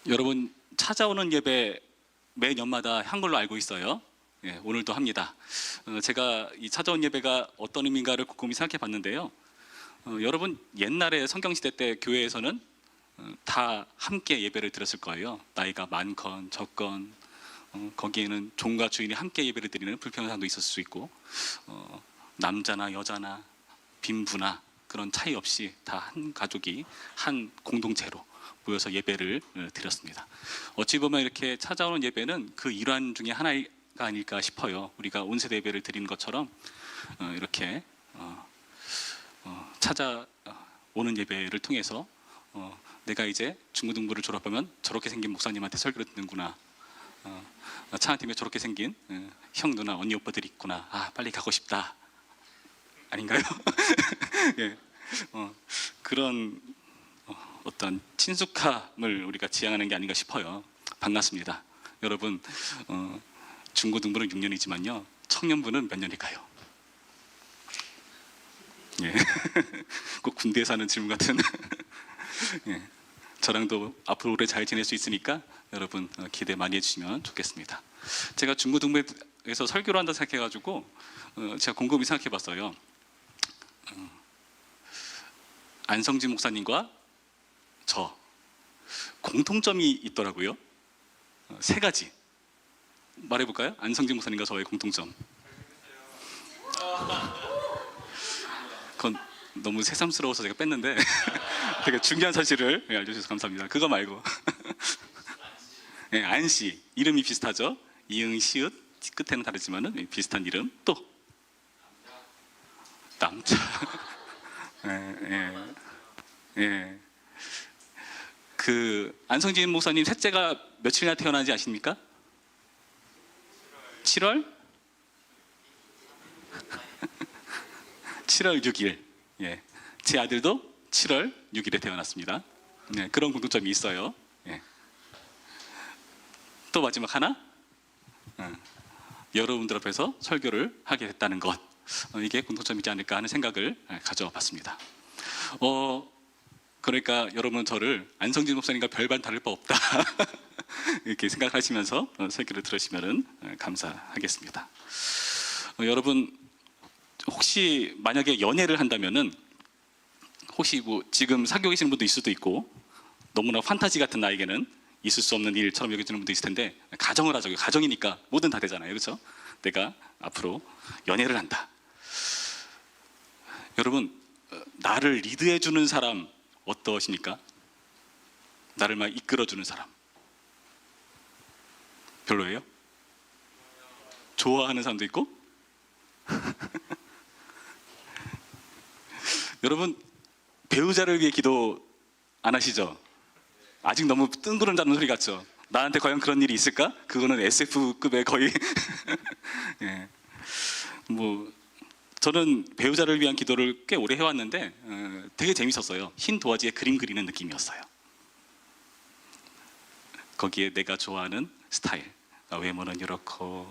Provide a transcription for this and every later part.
여러분, 찾아오는 예배 매년마다 한 걸로 알고 있어요. 예, 오늘도 합니다. 제가 이 찾아온 예배가 어떤 의미인가를 곰곰이 생각해 봤는데요. 여러분, 옛날에 성경시대 때 교회에서는 다 함께 예배를 드렸을 거예요. 나이가 많건 적건, 거기에는 종과 주인이 함께 예배를 드리는 불편한 상황도 있었을 수 있고, 남자나 여자나 빈부나 그런 차이 없이 다 한 가족이 한 공동체로 모여서 예배를 드렸습니다. 어찌 보면 이렇게 찾아오는 예배는 그 일환 중에 하나가 아닐까 싶어요. 우리가 온세대 예배를 드리는 것처럼 이렇게 찾아오는 예배를 통해서 내가 이제 중고등부를 졸업하면 저렇게 생긴 목사님한테 설교를 듣는구나, 차한팀에 저렇게 생긴 형 누나 언니 오빠들이 있구나, 빨리 가고 싶다, 아닌가요? 예, 그런 어떤 친숙함을 우리가 지향하는 게 아닌가 싶어요. 반갑습니다. 여러분, 중고등부는 6년이지만요 청년부는 몇 년일까요? 예. 꼭 군대에서 하는 질문 같은. 예. 저랑도 앞으로 오래 잘 지낼 수 있으니까 여러분 기대 많이 해주시면 좋겠습니다. 제가 중고등부에서 설교를 한다 생각해가지고 제가 곰곰이 생각해봤어요. 안성진 목사님과 저 공통점이 있더라고요. 3가지 말해볼까요? 안성진 목사님과 저의 공통점. 그건 너무 새삼스러워서 제가 뺐는데 되게 중요한 사실을 알려주셔서 감사합니다. 그거 말고 네, 안씨 이름이 비슷하죠. 이응 시읒 끝에는 다르지만은 비슷한 이름. 또 남자. 예. 그 안성진 목사님 셋째가 며칠이나 태어난지 아십니까? 7월 6일. 예. 제 아들도 7월 6일에 태어났습니다. 네, 그런 공통점이 있어요. 예. 또 마지막 하나, 여러분들 앞에서 설교를 하게 됐다는 것, 이게 공통점이지 않을까 하는 생각을 가져와 봤습니다. 그러니까 여러분은 저를 안성진 목사님과 별반 다를 바 없다 이렇게 생각하시면서 설교를 들으시면 감사하겠습니다. 여러분, 혹시 만약에 연애를 한다면은 혹시 뭐 지금 사귀고 계시는 분도 있을 수도 있고 너무나 판타지 같은 나에게는 있을 수 없는 일처럼 여겨지는 분도 있을 텐데, 가정을 하자고요. 가정이니까 뭐든 다 되잖아요, 그렇죠? 내가 앞으로 연애를 한다. 여러분, 나를 리드해주는 사람 어떠십니까? 나를 막 이끌어주는 사람 별로예요? 좋아하는 사람도 있고? 여러분, 배우자를 위해 기도 안 하시죠? 아직 너무 뜬구름 잡는 소리 같죠? 나한테 과연 그런 일이 있을까? 그거는 SF급의 거의 예. 뭐 저는 배우자를 위한 기도를 꽤 오래 해왔는데 되게 재밌었어요. 흰 도화지에 그림 그리는 느낌이었어요. 거기에 내가 좋아하는 스타일, 외모는 이렇고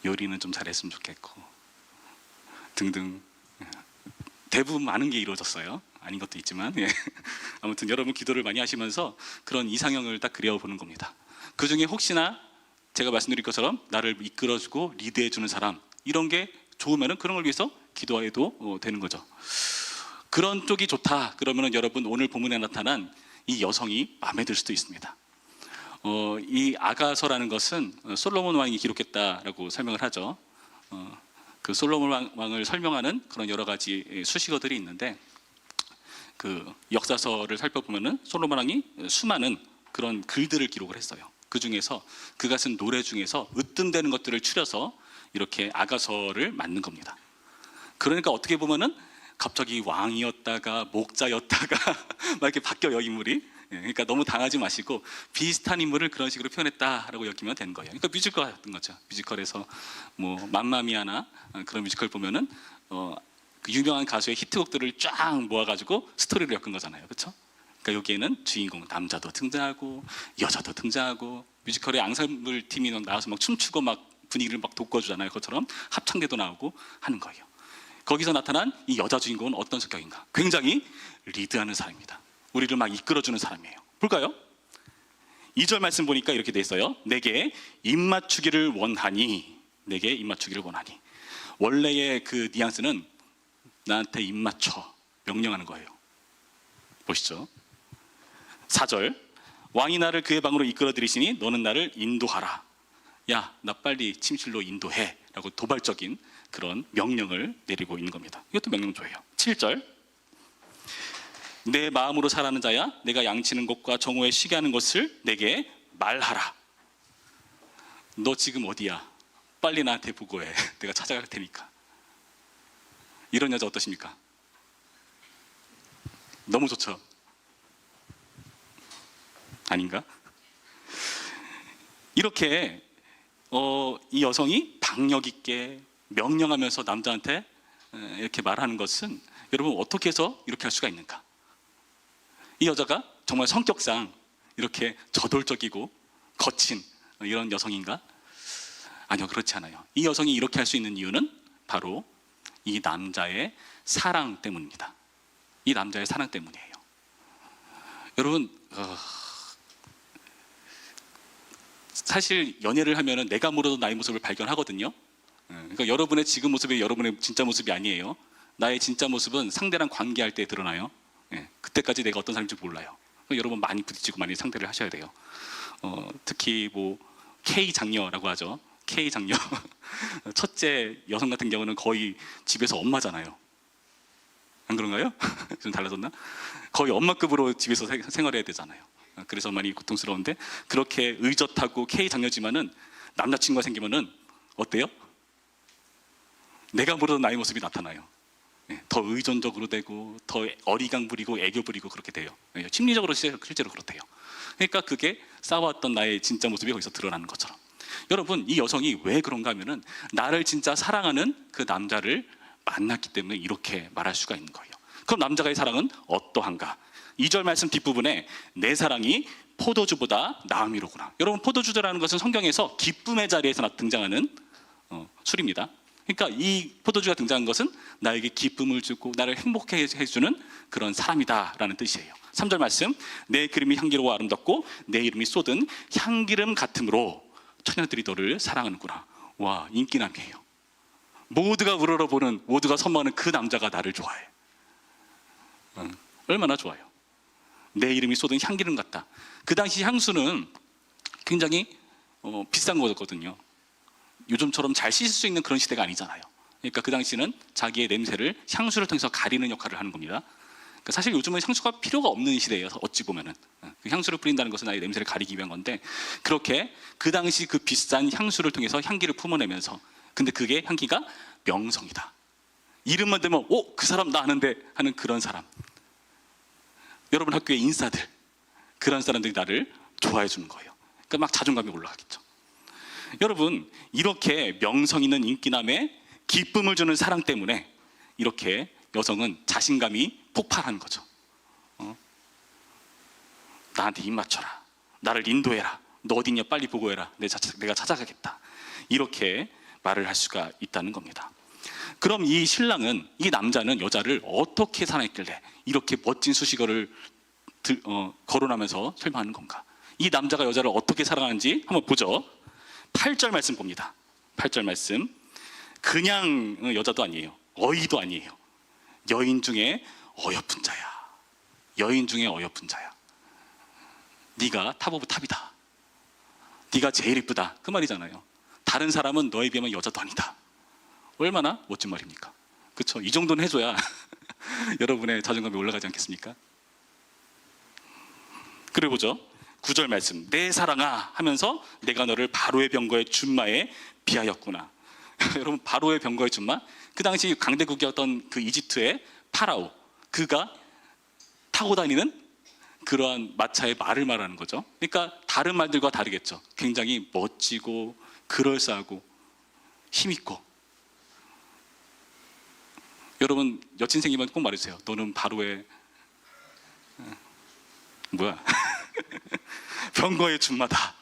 요리는 좀 잘했으면 좋겠고 등등, 대부분 많은 게 이루어졌어요. 아닌 것도 있지만 예. 아무튼 여러분 기도를 많이 하시면서 그런 이상형을 딱 그려보는 겁니다. 그 중에 혹시나 제가 말씀드린 것처럼 나를 이끌어주고 리드해주는 사람, 이런 게 좋으면은 그런 걸 위해서 기도해도 되는 거죠. 그런 쪽이 좋다 그러면은 여러분, 오늘 본문에 나타난 이 여성이 마음에 들 수도 있습니다. 이 아가서라는 것은 솔로몬 왕이 기록했다라고 설명을 하죠. 그 솔로몬 왕을 설명하는 그런 여러 가지 수식어들이 있는데, 그 역사서를 살펴보면은 솔로몬 왕이 수많은 그런 글들을 기록을 했어요. 그 중에서 그가 쓴 노래 중에서 으뜸되는 것들을 추려서 이렇게 아가서를 만든 겁니다. 그러니까 어떻게 보면은 갑자기 왕이었다가 목자였다가 막 이렇게 바뀌어요, 인물이. 그러니까 너무 당하지 마시고 비슷한 인물을 그런 식으로 표현했다라고 여기면 되는 거예요. 그러니까 뮤지컬 같은 거죠. 뮤지컬에서 뭐 맘마미아나 그런 뮤지컬 보면은 그 유명한 가수의 히트곡들을 쫙 모아가지고 스토리를 엮은 거잖아요, 그렇죠? 그러니까 여기에는 주인공 남자도 등장하고 여자도 등장하고 뮤지컬의 앙상블 팀이 나와서 막 춤추고 막 분위기를 막 돋궈주잖아요. 그것처럼 합창대도 나오고 하는 거예요. 거기서 나타난 이 여자 주인공은 어떤 성격인가? 굉장히 리드하는 사람입니다. 우리를 막 이끌어주는 사람이에요. 볼까요? 2절 말씀 보니까 이렇게 돼 있어요. 내게 입맞추기를 원하니. 내게 입맞추기를 원하니. 원래의 그 뉘앙스는 나한테 입맞춰 명령하는 거예요. 보시죠. 4절 왕이 나를 그의 방으로 이끌어 들이시니 너는 나를 인도하라. 야, 나 빨리 침실로 인도해 라고 도발적인 그런 명령을 내리고 있는 겁니다. 이것도 명령조예요. 7절 내 마음으로 살아는 자야 내가 양치는 곳과 정오에 쉬게 하는 것을 내게 말하라. 너 지금 어디야? 빨리 나한테 보고해. 내가 찾아갈 테니까. 이런 여자 어떠십니까? 너무 좋죠? 아닌가? 이렇게 이 여성이 박력 있게 명령하면서 남자한테 이렇게 말하는 것은 여러분 어떻게 해서 이렇게 할 수가 있는가? 이 여자가 정말 성격상 이렇게 저돌적이고 거친 이런 여성인가? 아니요, 그렇지 않아요. 이 여성이 이렇게 할 수 있는 이유는 바로 이 남자의 사랑 때문입니다. 이 남자의 사랑 때문이에요. 여러분, 사실 연애를 하면은 내가 모르던 나의 모습을 발견하거든요. 그러니까 여러분의 지금 모습이 여러분의 진짜 모습이 아니에요. 나의 진짜 모습은 상대랑 관계할 때 드러나요. 그때까지 내가 어떤 사람인지 몰라요. 그러니까 여러분 많이 부딪히고 많이 상대를 하셔야 돼요. 특히 뭐 K 장녀라고 하죠. K 장녀. 첫째 여성 같은 경우는 거의 집에서 엄마잖아요. 안 그런가요? 좀 달라졌나? 거의 엄마급으로 집에서 생활해야 되잖아요. 그래서 많이 고통스러운데 그렇게 의젓하고 K 장녀지만은 남자친구가 생기면은 어때요? 내가 모르던 나의 모습이 나타나요. 더 의존적으로 되고 더 어리광 부리고 애교 부리고 그렇게 돼요. 심리적으로 실제로 그렇대요. 그러니까 그게 쌓아왔던 나의 진짜 모습이 거기서 드러나는 것처럼. 여러분, 이 여성이 왜 그런가 하면은 나를 진짜 사랑하는 그 남자를 만났기 때문에 이렇게 말할 수가 있는 거예요. 그럼 남자의 사랑은 어떠한가? 2절 말씀 뒷부분에 내 사랑이 포도주보다 나음이로구나. 여러분, 포도주라는 것은 성경에서 기쁨의 자리에서 등장하는 술입니다. 그러니까 이 포도주가 등장한 것은 나에게 기쁨을 주고 나를 행복하게 해주는 그런 사람이다라는 뜻이에요. 3절 말씀 내 그림이 향기로워 아름답고 내 이름이 쏟은 향기름 같으므로 처녀들이 너를 사랑하는구나. 와, 인기남이에요. 모두가 우러러보는, 모두가 선망하는 그 남자가 나를 좋아해. 얼마나 좋아요. 내 이름이 쏟은 향기름 같다. 그 당시 향수는 굉장히 비싼 거거든요. 요즘처럼 잘 씻을 수 있는 그런 시대가 아니잖아요. 그러니까 그 당시는 자기의 냄새를 향수를 통해서 가리는 역할을 하는 겁니다. 그러니까 사실 요즘은 향수가 필요가 없는 시대예요. 어찌 보면은 그 향수를 뿌린다는 것은 나의 냄새를 가리기 위한 건데, 그렇게 그 당시 그 비싼 향수를 통해서 향기를 품어내면서, 근데 그게 향기가 명성이다. 이름만 대면 그 사람 나 아는데 하는 그런 사람. 여러분 학교의 인싸들, 그런 사람들이 나를 좋아해 주는 거예요. 그러니까 막 자존감이 올라가겠죠. 여러분, 이렇게 명성 있는 인기남에 기쁨을 주는 사랑 때문에 이렇게 여성은 자신감이 폭발하는 거죠. 나한테 입 맞춰라. 나를 인도해라. 너 어딨냐? 빨리 보고해라. 내가 찾아가겠다. 이렇게 말을 할 수가 있다는 겁니다. 그럼 이 신랑은, 이 남자는 여자를 어떻게 사랑했길래 이렇게 멋진 수식어를 거론하면서 설명하는 건가? 이 남자가 여자를 어떻게 사랑하는지 한번 보죠. 8절 말씀 봅니다. 8절 말씀. 그냥 여자도 아니에요. 어이도 아니에요. 여인 중에 어여쁜 자야. 여인 중에 어여쁜 자야. 네가 탑 오브 탑이다. 네가 제일 이쁘다. 그 말이잖아요. 다른 사람은 너에 비하면 여자도 아니다. 얼마나 멋진 말입니까? 그렇죠? 이 정도는 해줘야 여러분의 자존감이 올라가지 않겠습니까? 그래 보죠. 9절 말씀. 내 사랑아 하면서 내가 너를 바로의 병거의 준마에 비하였구나. 여러분, 바로의 병거의 준마? 그 당시 강대국이었던 그 이집트의 파라오, 그가 타고 다니는 그러한 마차의 말을 말하는 거죠. 그러니까 다른 말들과 다르겠죠. 굉장히 멋지고 그럴싸하고 힘있고. 여러분, 여친 생기면 꼭 말해주세요. 너는 바로의 병거의 준마다.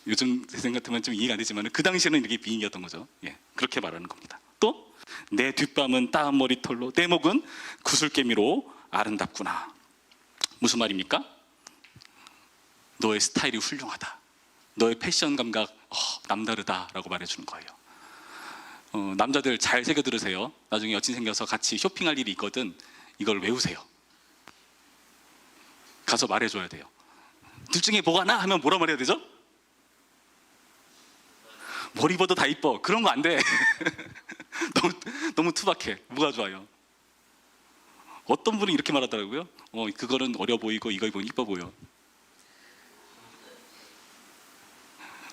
요즘 세상 같으면 좀 이해가 안 되지만 그 당시에는 이렇게 비인기였던 거죠. 그렇게 말하는 겁니다. 또 내 뒷밤은 따은 머리털로 내 목은 구슬개미로 아름답구나. 무슨 말입니까? 너의 스타일이 훌륭하다. 너의 패션 감각 남다르다라고 말해주는 거예요. 남자들 잘 새겨 들으세요. 나중에 여친 생겨서 같이 쇼핑할 일이 있거든. 이걸 외우세요. 가서 말해줘야 돼요. 둘 중에 뭐가 나? 하면 뭐라 말해야 되죠? 뭘 입어도 다 이뻐. 그런 거 안 돼. 너무 투박해. 뭐가 좋아요? 어떤 분이 이렇게 말하더라고요. 그거는 어려 보이고 이거 입으면 이뻐 보여.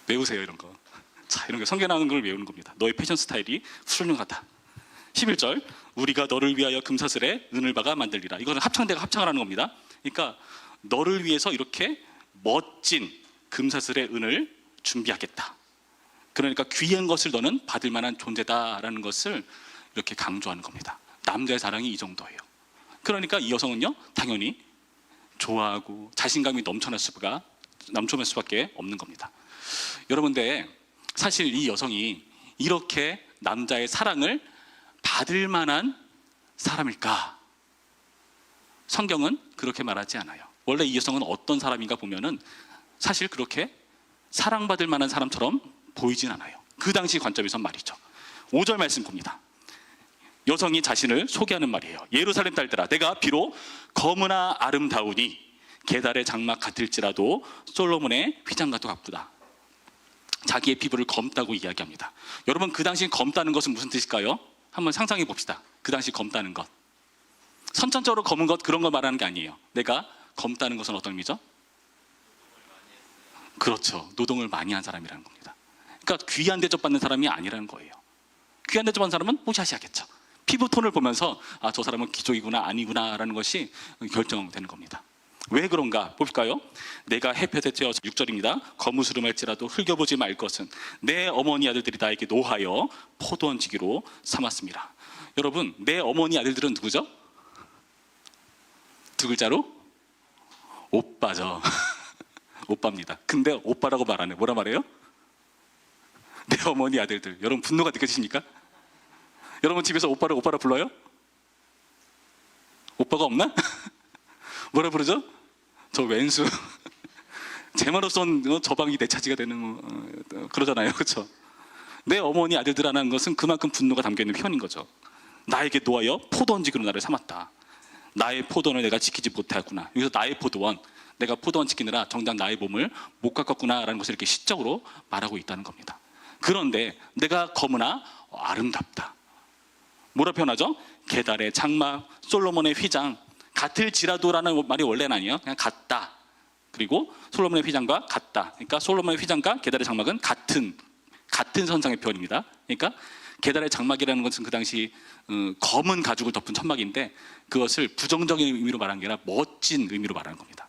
외우세요, 이런 거. 자, 이런 거 성경 나오는 걸 외우는 겁니다. 너의 패션 스타일이 훌륭하다. 11절, 우리가 너를 위하여 금사슬에 은을 박아 만들리라. 이거는 합창대가 합창을 하는 겁니다. 그러니까 너를 위해서 이렇게 멋진 금사슬의 은을 준비하겠다. 그러니까 귀한 것을 너는 받을 만한 존재다라는 것을 이렇게 강조하는 겁니다. 남자의 사랑이 이 정도예요. 그러니까 이 여성은요, 당연히 좋아하고 자신감이 넘쳐날 수밖에 없는 겁니다. 여러분들, 사실 이 여성이 이렇게 남자의 사랑을 받을 만한 사람일까? 성경은 그렇게 말하지 않아요. 원래 이 여성은 어떤 사람인가 보면은 사실 그렇게 사랑받을 만한 사람처럼 보이진 않아요. 그 당시 관점에선 말이죠. 5절 말씀 봅니다. 여성이 자신을 소개하는 말이에요. 예루살렘 딸들아, 내가 비록 검으나 아름다우니 게달의 장막 같을지라도 솔로몬의 휘장과도 같구나. 자기의 피부를 검다고 이야기합니다. 여러분, 그 당시 검다는 것은 무슨 뜻일까요? 한번 상상해 봅시다. 그 당시 검다는 것, 선천적으로 검은 것, 그런 걸 말하는 게 아니에요. 내가 검다는 것은 어떤 의미죠? 그렇죠. 노동을 많이 한 사람이라는 겁니다. 그러니까 귀한 대접받는 사람이 아니라는 거예요. 귀한 대접받는 사람은 뽀샤시하겠죠. 피부톤을 보면서 저 사람은 귀족이구나 아니구나 라는 것이 결정되는 겁니다. 왜 그런가 볼까요? 내가 햇볕에 쬐어서 6절입니다. 거무스름할지라도 흘겨보지 말 것은 내 어머니 아들들이 나에게 노하여 포도원지기로 삼았습니다. 여러분, 내 어머니 아들들은 누구죠? 두 글자로 오빠죠. 오빠입니다. 근데 오빠라고 말 안 해. 뭐라 말해요? 내 어머니 아들들. 여러분, 분노가 느껴지십니까? 여러분 집에서 오빠를 오빠라 불러요? 오빠가 없나? 뭐라 부르죠? 저 왼수. 제 말로선 저 방이 내 차지가 되는 그러잖아요. 그렇죠? 내 어머니 아들들이라는 것은 그만큼 분노가 담겨있는 표현인 거죠. 나에게 노하여 포도원지기로 나를 삼았다. 나의 포도원을 내가 지키지 못하였구나. 여기서 나의 포도원, 내가 포도원 지키느라 정작 나의 몸을 못 가꿨구나라는 것을 이렇게 시적으로 말하고 있다는 겁니다. 그런데 내가 검으나 아름답다. 뭐라 표현하죠? 게달의 장막, 솔로몬의 휘장, 같을지라도라는 말이 원래는 아니에요. 그냥 같다. 그리고 솔로몬의 휘장과 같다. 그러니까 솔로몬의 휘장과 게달의 장막은 같은 선상의 표현입니다. 그러니까 게달의 장막이라는 것은 그 당시 검은 가죽을 덮은 천막인데 그것을 부정적인 의미로 말한 게 아니라 멋진 의미로 말하는 겁니다.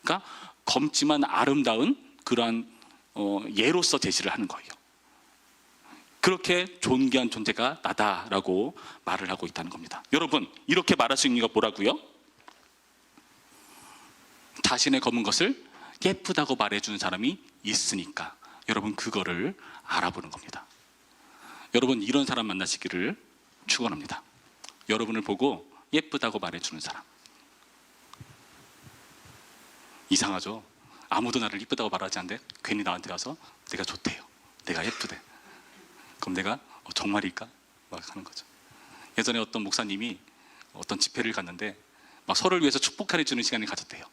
그러니까 검지만 아름다운 그러한 예로서 제시를 하는 거예요. 그렇게 존귀한 존재가 나다라고 말을 하고 있다는 겁니다. 여러분, 이렇게 말할 수 있는 이유가 뭐라고요? 자신의 검은 것을 예쁘다고 말해주는 사람이 있으니까 여러분, 그거를 알아보는 겁니다. 여러분, 이런 사람 만나시기를 축원합니다. 여러분을 보고 예쁘다고 말해주는 사람. 이상하죠? 아무도 나를 예쁘다고 말하지 않는데 괜히 나한테 와서 내가 좋대요, 내가 예쁘대. 그럼 내가 정말일까? 막 하는 거죠. 예전에 어떤 목사님이 어떤 집회를 갔는데 막 서로를 위해서 축복해 주는 시간을 가졌대요.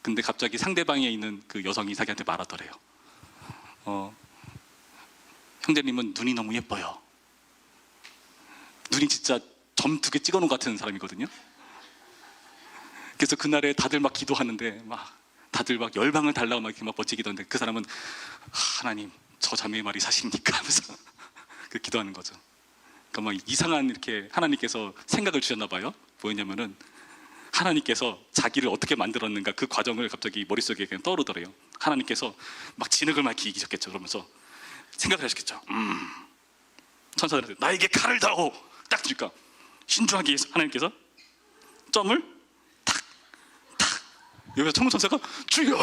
근데 갑자기 상대방에 있는 그 여성이 자기한테 말하더래요. 형제님은 눈이 너무 예뻐요. 눈이 진짜 점 2개 찍어놓은 것 같은 사람이거든요. 그래서 그날에 다들 막 기도하는데 다들 막 열방을 달라고 막 이렇게 막 멋지게 기도하는데 그 사람은 하나님, 저 자매의 말이 사실입니까? 하면서 그 기도하는 거죠. 그러니까 막 이상한 이렇게 하나님께서 생각을 주셨나 봐요. 뭐였냐면은 하나님께서 자기를 어떻게 만들었는가 그 과정을 갑자기 머릿속에 그냥 떠오르더래요. 하나님께서 막 진흙을 막 기기셨겠죠. 그러면서 생각을 하셨겠죠. 천사들한테 나에게 칼을 다오 딱 주니까 신중하게 하나님께서 점을 탁 여기서 청천사가 주여,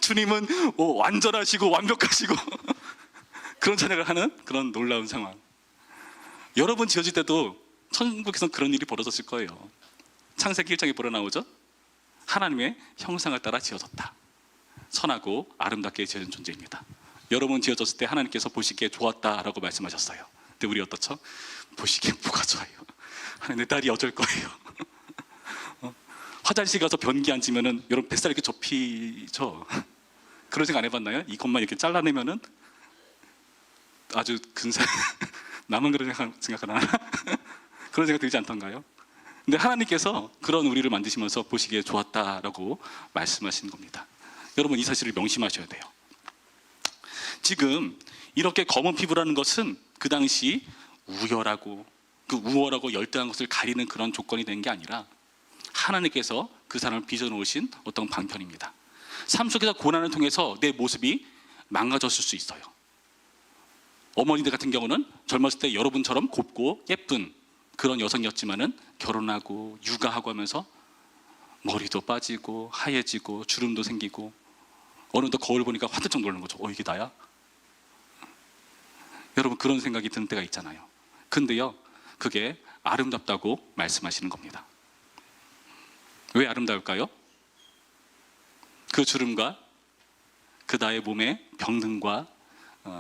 주님은 완전하시고 완벽하시고 그런 찬양을 하는 그런 놀라운 상황. 여러분 지어질 때도 천국에서는 그런 일이 벌어졌을 거예요. 창세기 1장에 보러 나오죠? 하나님의 형상을 따라 지어졌다. 선하고 아름답게 지어진 존재입니다. 여러분 지어졌을 때 하나님께서 보시기에 좋았다라고 말씀하셨어요. 근데 우리 어떻죠? 보시기에 뭐가 좋아요? 내 딸이 어쩔 거예요. 화장실 가서 변기 앉으면은 여러분 뱃살 이렇게 접히죠? 그런 생각 안 해봤나요? 이것만 이렇게 잘라내면은 아주 근사. 나만 그런 생각하나? 그런 생각 들지 않던가요? 근데 하나님께서 그런 우리를 만드시면서 보시기에 좋았다라고 말씀하시는 겁니다. 여러분 이 사실을 명심하셔야 돼요. 지금 이렇게 검은 피부라는 것은 그 당시 우열하고 그 우월하고 열등한 것을 가리는 그런 조건이 된 게 아니라 하나님께서 그 사람을 빚어놓으신 어떤 방편입니다. 삶 속에서 고난을 통해서 내 모습이 망가졌을 수 있어요. 어머니들 같은 경우는 젊었을 때 여러분처럼 곱고 예쁜 그런 여성이었지만은 결혼하고 육아하고 하면서 머리도 빠지고 하얘지고 주름도 생기고 어느덧 거울 보니까 화들짝 놀라는 거죠. 이게 나야? 여러분 그런 생각이 드는 때가 있잖아요. 근데요 그게 아름답다고 말씀하시는 겁니다. 왜 아름다울까요? 그 주름과 그 나의 몸의 병든과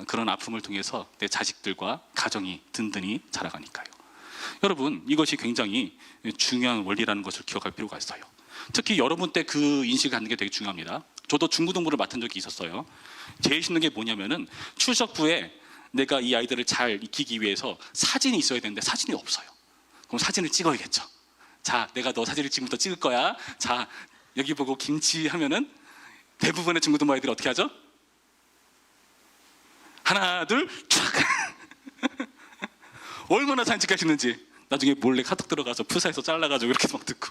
그런 아픔을 통해서 내 자식들과 가정이 든든히 자라가니까요. 여러분 이것이 굉장히 중요한 원리라는 것을 기억할 필요가 있어요. 특히 여러분 때 그 인식을 갖는 게 되게 중요합니다. 저도 중고등부를 맡은 적이 있었어요. 제일 힘든 게 뭐냐면은 출석 후에 내가 이 아이들을 잘 익히기 위해서 사진이 있어야 되는데 사진이 없어요. 그럼 사진을 찍어야겠죠. 자, 내가 너 사진을 지금부터 찍을 거야. 자, 여기 보고 김치 하면은 대부분의 중고등부 아이들이 어떻게 하죠? 하나, 둘, 촥! 얼마나 사진 찍기 싫는지 나중에 몰래 카톡 들어가서 푸사에서 잘라가지고 이렇게 막 듣고.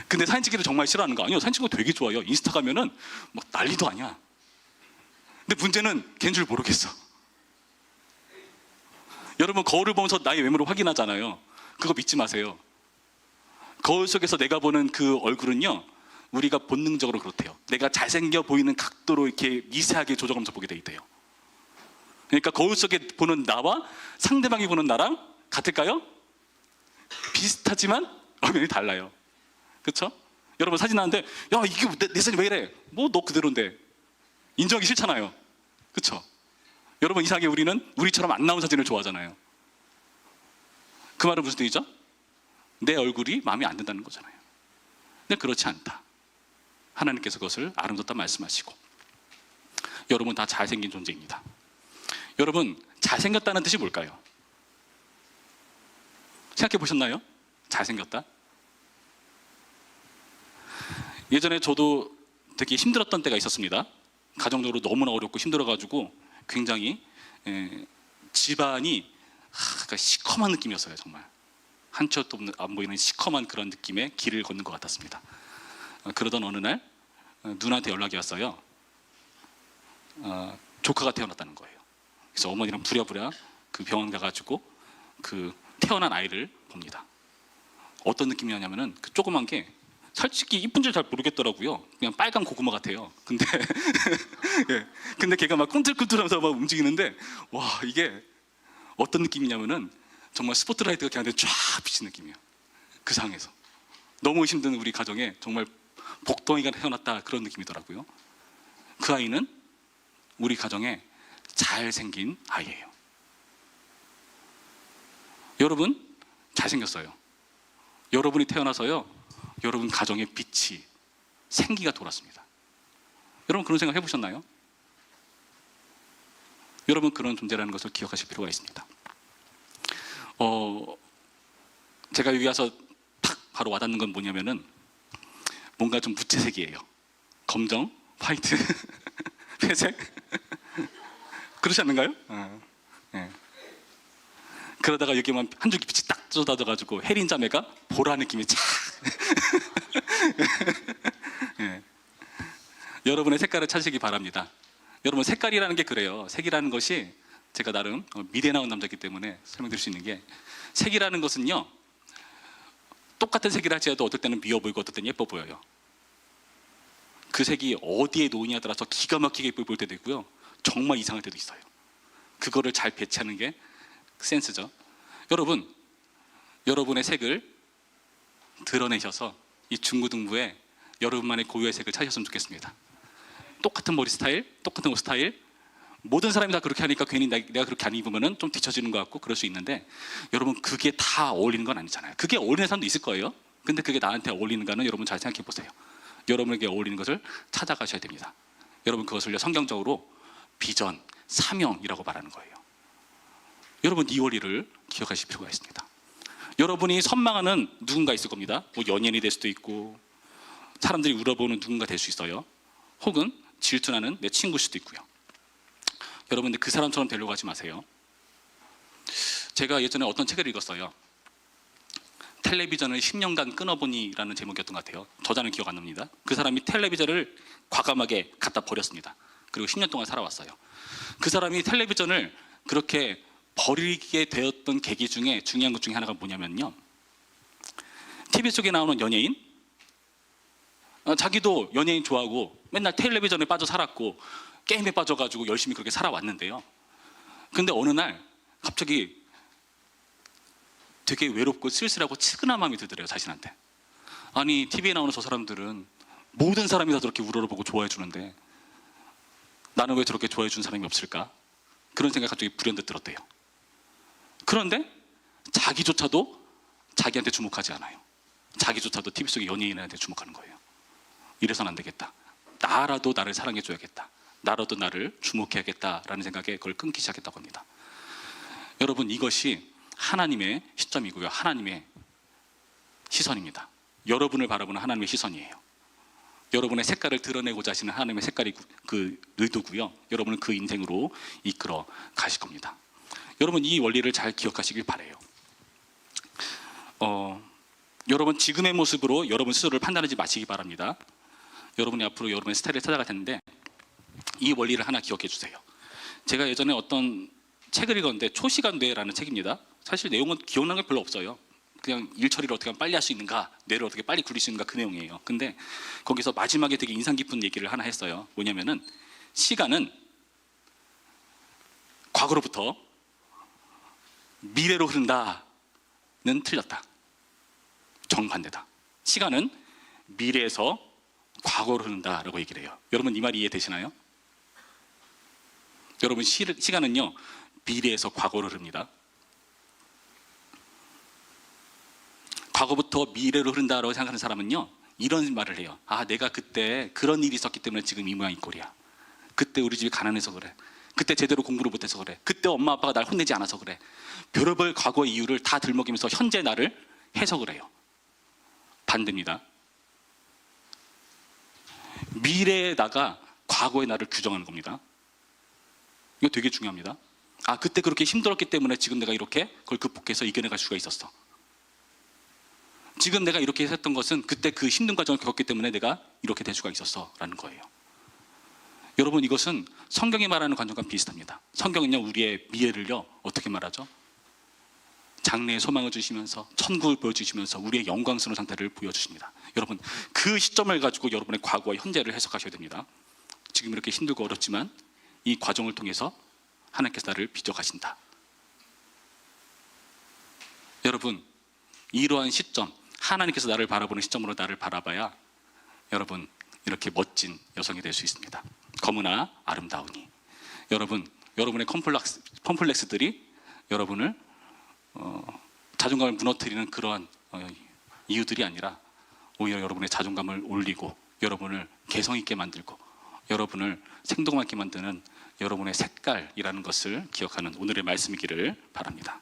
근데 사진 찍기를 정말 싫어하는 거 아니에요. 사진 찍는 거 되게 좋아요. 인스타 가면은 막 난리도 아니야. 근데 문제는 걔인 줄 모르겠어. 여러분 거울을 보면서 나의 외모를 확인하잖아요. 그거 믿지 마세요. 거울 속에서 내가 보는 그 얼굴은요 우리가 본능적으로 그렇대요. 내가 잘생겨 보이는 각도로 이렇게 미세하게 조정하면서 보게 돼 있대요. 그러니까 거울 속에 보는 나와 상대방이 보는 나랑 같을까요? 비슷하지만 엄연히 달라요. 그렇죠? 여러분 사진 나왔는데 야 이게 내 사진 왜 이래? 뭐 너 그대로인데 인정하기 싫잖아요. 그렇죠? 여러분 이상하게 우리는 우리처럼 안 나온 사진을 좋아하잖아요. 그 말은 무슨 뜻이죠? 내 얼굴이 마음에 안 든다는 거잖아요. 근데 그렇지 않다. 하나님께서 그것을 아름답다 말씀하시고 여러분 다 잘생긴 존재입니다. 여러분 잘생겼다는 뜻이 뭘까요? 생각해 보셨나요? 잘생겼다? 예전에 저도 되게 힘들었던 때가 있었습니다. 가정적으로 너무나 어렵고 힘들어가지고 굉장히 집안이 그러니까 시커먼 느낌이었어요. 정말 한 치 앞도 안 보이는 시커먼 그런 느낌의 길을 걷는 것 같았습니다. 그러던 어느 날 누나한테 연락이 왔어요. 조카가 태어났다는 거예요. 그래서 어머니랑 부랴부랴 그 병원 가가지고 그 태어난 아이를 봅니다. 어떤 느낌이었냐면은 그 조그만 게 솔직히 이쁜 줄 잘 모르겠더라고요. 그냥 빨간 고구마 같아요. 근데 예. 근데 걔가 막 꿈틀꿈틀하면서 막 움직이는데 와 이게 어떤 느낌이냐면은 정말 스포트라이트가 걔한테 쫙 비친 느낌이에요. 그 상황에서 너무 힘든 우리 가정에 정말 복덩이가 태어났다 그런 느낌이더라고요. 그 아이는 우리 가정에 잘생긴 아이예요. 여러분 잘생겼어요. 여러분이 태어나서요 여러분 가정에 빛이 생기가 돌았습니다. 여러분 그런 생각 해보셨나요? 여러분 그런 존재라는 것을 기억하실 필요가 있습니다. 제가 여기 와서 탁 바로 와닿는 건 뭐냐면은 뭔가 좀 무채색이에요. 검정, 화이트, 회색 그렇지 않는가요? 네. 그러다가 여기만 한 줄기 빛이 딱 쏟아져가지고 혜린 자매가 보라 느낌이 착 네. 여러분의 색깔을 찾으시기 바랍니다. 여러분 색깔이라는 게 그래요. 색이라는 것이 제가 나름 미대 나온 남자이기 때문에 설명드릴 수 있는 게 색이라는 것은요 똑같은 색이라 할지라도 어떨 때는 미워 보이고 어떨 때는 예뻐 보여요. 그 색이 어디에 놓이냐에 따라서 기가 막히게 예뻐 보일 때도 있고요 정말 이상할 때도 있어요. 그거를 잘 배치하는 게 센스죠. 여러분 여러분의 색을 드러내셔서 이 중고등부에 여러분만의 고유의 색을 찾으셨으면 좋겠습니다. 똑같은 머리 스타일, 똑같은 옷 스타일, 모든 사람이 다 그렇게 하니까 괜히 내가 그렇게 안 입으면 좀 뒤처지는 것 같고 그럴 수 있는데, 여러분 그게 다 어울리는 건 아니잖아요. 그게 어울리는 사람도 있을 거예요. 근데 그게 나한테 어울리는가는 여러분 잘 생각해 보세요. 여러분에게 어울리는 것을 찾아가셔야 됩니다. 여러분 그것을 성경적으로 비전, 사명이라고 말하는 거예요. 여러분 이 원리를 기억하실 필요가 있습니다. 여러분이 선망하는 누군가 있을 겁니다. 뭐 연예인이 될 수도 있고, 사람들이 울어보는 누군가 될 수 있어요. 혹은 질투나는 내 친구일 수도 있고요. 여러분들 그 사람처럼 되려고 하지 마세요. 제가 예전에 어떤 책을 읽었어요. 텔레비전을 10년간 끊어보니라는 제목이었던 것 같아요. 저자는 기억 안 납니다. 그 사람이 텔레비전을 과감하게 갖다 버렸습니다. 그리고 10년 동안 살아왔어요. 그 사람이 텔레비전을 그렇게 버리게 되었던 계기 중에 중요한 것 중에 하나가 뭐냐면요, TV 속에 나오는 연예인, 자기도 연예인 좋아하고 맨날 텔레비전에 빠져 살았고 게임에 빠져가지고 열심히 그렇게 살아왔는데요. 근데 어느 날 갑자기 되게 외롭고 쓸쓸하고 측은한 마음이 들더래요, 자신한테. 아니 TV에 나오는 저 사람들은 모든 사람이 다 저렇게 우러러보고 좋아해 주는데 나는 왜 저렇게 좋아해 주는 사람이 없을까? 그런 생각이 갑자기 불현듯 들었대요. 그런데 자기조차도 자기한테 주목하지 않아요. 자기조차도 TV 속의 연예인한테 주목하는 거예요. 이래서는 안 되겠다. 나라도 나를 사랑해 줘야겠다. 나라도 나를 주목해야겠다라는 생각에 그걸 끊기 시작했다고 합니다. 여러분 이것이 하나님의 시점이고요. 하나님의 시선입니다. 여러분을 바라보는 하나님의 시선이에요. 여러분의 색깔을 드러내고자 하시는 하나님의 색깔이 그 의도고요. 여러분은 그 인생으로 이끌어 가실 겁니다. 여러분 이 원리를 잘 기억하시길 바라요. 여러분 지금의 모습으로 여러분 스스로를 판단하지 마시기 바랍니다. 여러분이 앞으로 여러분의 스타일을 찾아갈 텐데 이 원리를 하나 기억해 주세요. 제가 예전에 어떤 책을 읽었는데 초시간뇌라는 책입니다. 사실 내용은 기억나는 게 별로 없어요. 그냥 일 처리를 어떻게 하면 빨리 할 수 있는가, 뇌를 어떻게 빨리 굴릴 수 있는가, 그 내용이에요. 근데 거기서 마지막에 되게 인상 깊은 얘기를 하나 했어요. 뭐냐면은 시간은 과거로부터 미래로 흐른다는 틀렸다. 정반대다. 시간은 미래에서 과거로 흐른다라고 얘기를 해요. 여러분 이 말이 이해되시나요? 여러분 시간은요 미래에서 과거로 흐릅니다. 과거부터 미래로 흐른다라고 생각하는 사람은요 이런 말을 해요. 아 내가 그때 그런 일이 있었기 때문에 지금 이 모양 이 꼴이야. 그때 우리 집이 가난해서 그래. 그때 제대로 공부를 못해서 그래. 그때 엄마 아빠가 날 혼내지 않아서 그래. 별의별 과거의 이유를 다 들먹이면서 현재 나를 해석을 해요. 반대입니다. 미래에다가 과거의 나를 규정하는 겁니다. 이거 되게 중요합니다. 아 그때 그렇게 힘들었기 때문에 지금 내가 이렇게 그걸 극복해서 이겨내갈 수가 있었어. 지금 내가 이렇게 했던 것은 그때 그 힘든 과정을 겪었기 때문에 내가 이렇게 될 수가 있었어 라는 거예요. 여러분 이것은 성경이 말하는 관점과 비슷합니다. 성경은요 우리의 미래를요 어떻게 말하죠? 장래의 소망을 주시면서 천국을 보여주시면서 우리의 영광스러운 상태를 보여주십니다. 여러분 그 시점을 가지고 여러분의 과거와 현재를 해석하셔야 됩니다. 지금 이렇게 힘들고 어렵지만 이 과정을 통해서 하나님께서 나를 빚어가신다. 여러분 이러한 시점, 하나님께서 나를 바라보는 시점으로 나를 바라봐야 여러분 이렇게 멋진 여성이 될 수 있습니다. 검으나 아름다우니. 여러분 여러분의 컴플렉스들이 여러분을 자존감을 무너뜨리는 그러한 이유들이 아니라 오히려 여러분의 자존감을 올리고 여러분을 개성 있게 만들고 여러분을 생동하게 만드는 여러분의 색깔이라는 것을 기억하는 오늘의 말씀이기를 바랍니다.